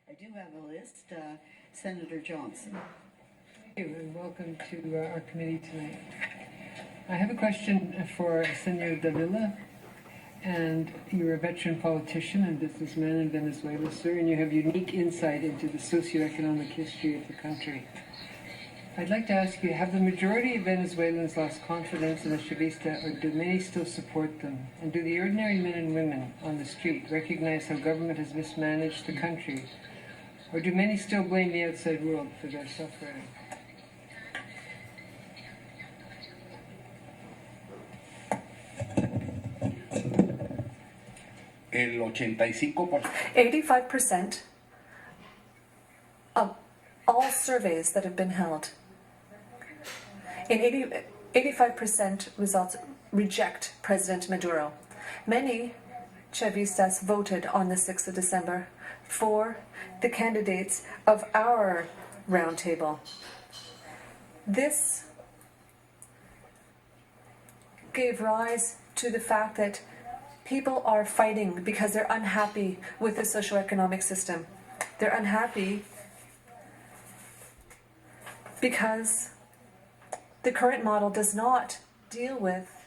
I do have a list. Senator Johnson. Thank you, and welcome to our committee tonight. I have a question for Senor Davila. And you're a veteran politician and businessman in Venezuela, sir, and you have unique insight into the socioeconomic history of the country. I'd like to ask you, have the majority of Venezuelans lost confidence in the Chavista, or do many still support them? And do the ordinary men and women on the street recognize how government has mismanaged the country? Or do many still blame the outside world for their suffering? El 85%. 85% of all surveys that have been held, in 85% results reject President Maduro. Many Chavistas voted on the 6th of December for the candidates of our roundtable. This gave rise to the fact that people are fighting because they're unhappy with the socioeconomic system. They're unhappy because the current model does not deal with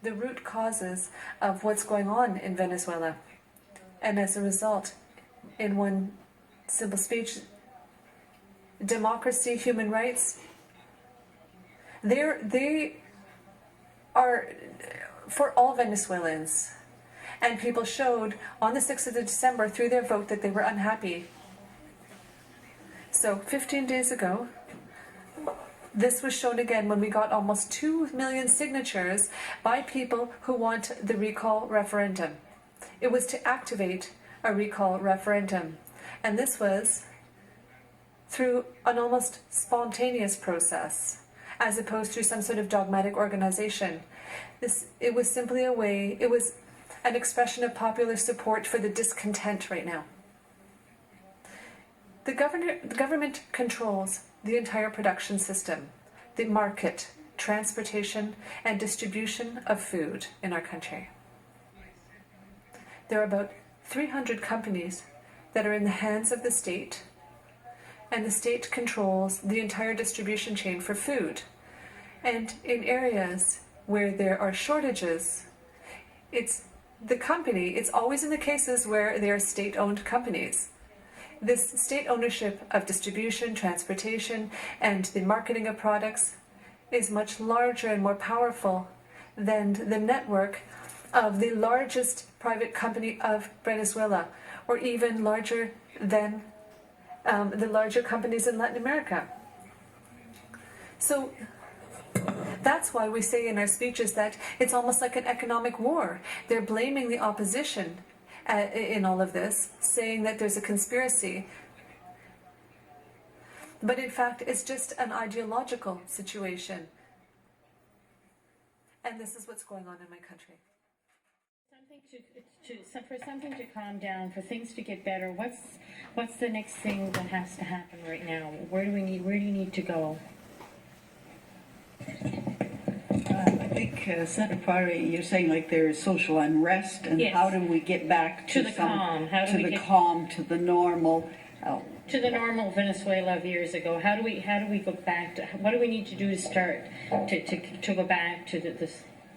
the root causes of what's going on in Venezuela. And as a result, in one simple speech, democracy, human rights, they are for all Venezuelans. And people showed on the 6th of December through their vote that they were unhappy. So 15 days ago, this was shown again when we got almost 2 million signatures by people who want the recall referendum. It was to activate a recall referendum. And this was through an almost spontaneous process, as opposed to some sort of dogmatic organization. It was simply a way, it was an expression of popular support for the discontent right now. The government controls the entire production system, the market, transportation, and distribution of food in our country. There are about 300 companies that are in the hands of the state, and the state controls the entire distribution chain for food. And in areas where there are shortages, it's always in the cases where they are state-owned companies. This state ownership of distribution, transportation, and the marketing of products is much larger and more powerful than the network of the largest private company of Venezuela, or even larger than the larger companies in Latin America. So that's why we say in our speeches that it's almost like an economic war. They're blaming the opposition in all of this, saying that there's a conspiracy. But in fact, it's just an ideological situation. And this is what's going on in my country. For something to calm down, for things to get better, what's the next thing that has to happen right now? Where do you need to go? I think, Senator Poirier, you're saying like there is social unrest, and yes. How do we get back to the calm? Calm, to the normal? To the normal Venezuela of years ago. How do we go back to? What do we need to do to start to go back to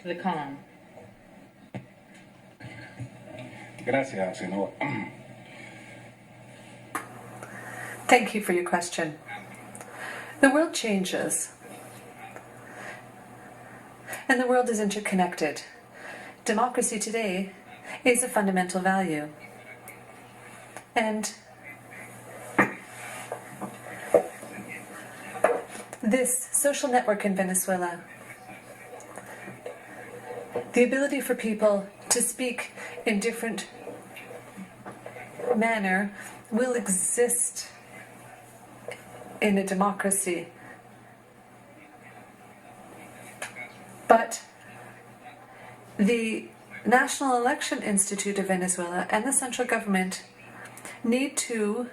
the calm? Gracias, senador. Thank you for your question. The world changes. And the world is interconnected. Democracy today is a fundamental value. And this social network in Venezuela, the ability for people to speak in different manner will exist in a democracy. But the National Election Institute of Venezuela and the central government need to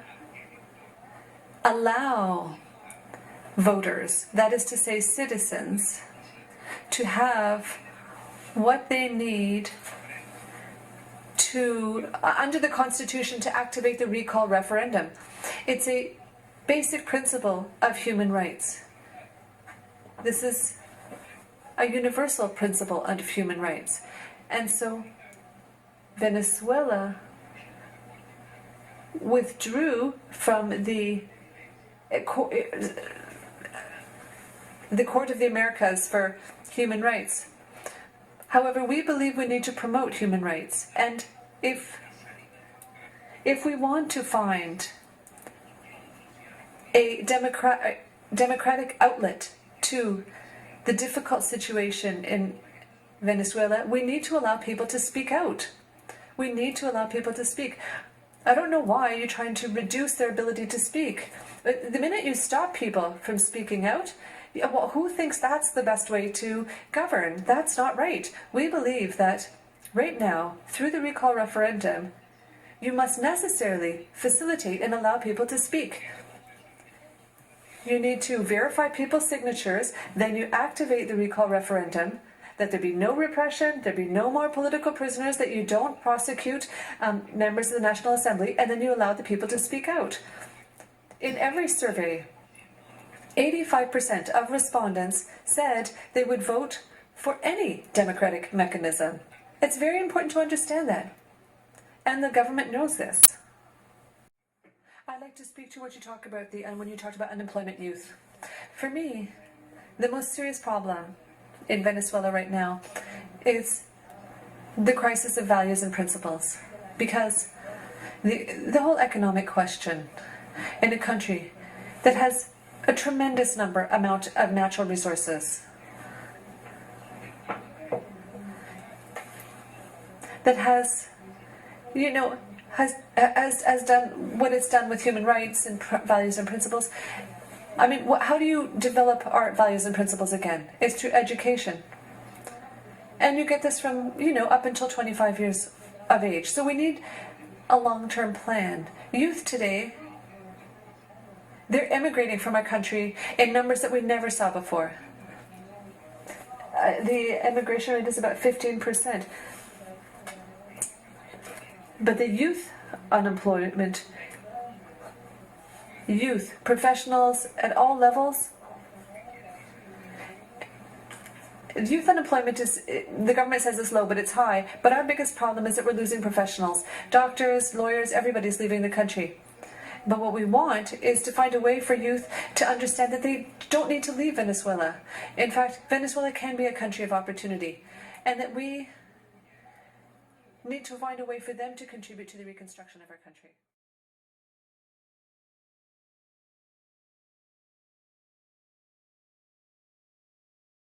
allow voters, that is to say citizens, to have what they need to, under the Constitution, to activate the recall referendum. It's a basic principle of human rights. This is a universal principle of human rights. And so Venezuela withdrew from the Court of the Americas for Human Rights. However, we believe we need to promote human rights. And if we want to find a democratic outlet to the difficult situation in Venezuela, we need to allow people to speak out. We need to allow people to speak. I don't know why you're trying to reduce their ability to speak. The minute you stop people from speaking out, well, who thinks that's the best way to govern? That's not right. We believe that right now, through the recall referendum, you must necessarily facilitate and allow people to speak. You need to verify people's signatures, then you activate the recall referendum, that there be no repression, there be no more political prisoners, that you don't prosecute members of the National Assembly, and then you allow the people to speak out. In every survey, 85% of respondents said they would vote for any democratic mechanism. It's very important to understand that. And the government knows this. I'd like to speak to what you talk about when you talked about unemployment youth. For me, the most serious problem in Venezuela right now is the crisis of values and principles. Because the whole economic question in a country that has a tremendous amount of natural resources, that has done what it's done with human rights and values and principles. I mean, how do you develop our values and principles again? It's through education. And you get this from, up until 25 years of age. So we need a long-term plan. Youth today, they're emigrating from our country in numbers that we never saw before. The emigration rate is about 15%. But the youth unemployment, youth, professionals at all levels, youth unemployment is, the government says it's low, but it's high. But our biggest problem is that we're losing professionals. Doctors, lawyers, everybody's leaving the country. But what we want is to find a way for youth to understand that they don't need to leave Venezuela. In fact, Venezuela can be a country of opportunity, and that we need to find a way for them to contribute to the reconstruction of our country.